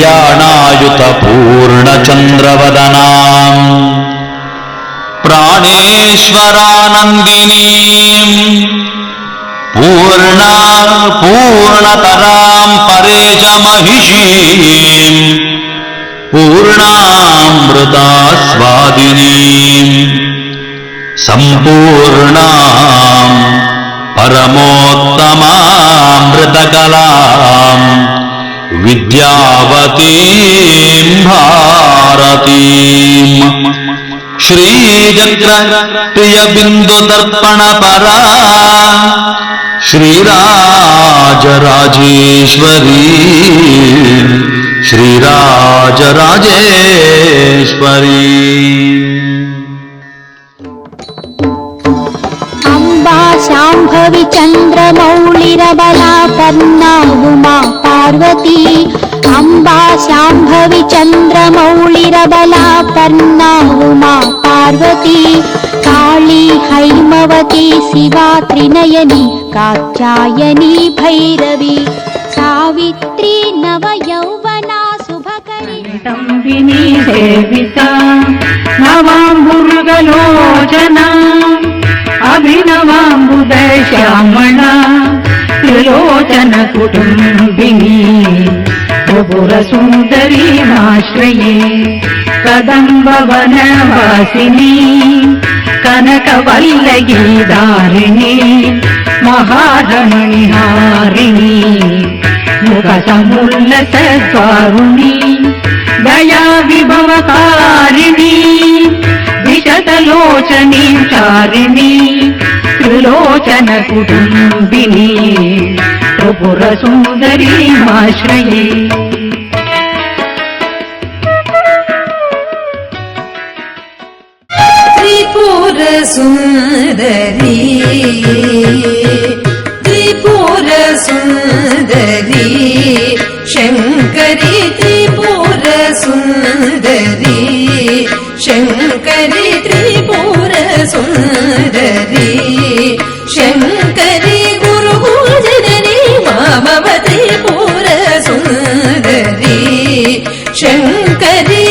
कल्याणायुत पूर्णचन्द्रवदनाम् प्राणेश्वरानन्दिनीम् पूर्णतराम् Paresh महिषीम् पूर्णामृतास्वादिनीम् सम्पूर्णाम् परमोत्तमामृतकलाम् विद्यावतीम् भारतीम् श्रीचक्रप्रियबिन्दुदर्पणपरा Sri Rajarajeshwari Sri Rajarajeshwari Amba Shambhavi चन्द्रमौळिरबलापर्णा Uma Parvati Amba Shambhavi चन्द्रमौळिरबलापर्णा Uma Parvati Kali Haimavati Shiva Trinayani Katyayani Bhairavi Savitri नवयौवना शुभकरी तंबिनी सेविता नवाम्बुरुगलोचना अभिनवाम्बुदश्यामणा Trilochan कुटुम्बिनी त्रिपुरसुन्दरीमाश्रये कदम्बवनवासिनी कनकवल्लगी दारिणी महारमणिहारिणी मुखसमुल्लसद्वारुणी Daya विभवकारिणी विशतलोचनी चारिणी Trilochan कुटुम्बिनी त्रिपुरसुन्दरीमाश्रये Tripurasundari Tripurasundari शङ्करी Tripurasundari शङ्करी Tripurasundari शङ्करी गुरुजननी मामव Tripurasundari शङ्करी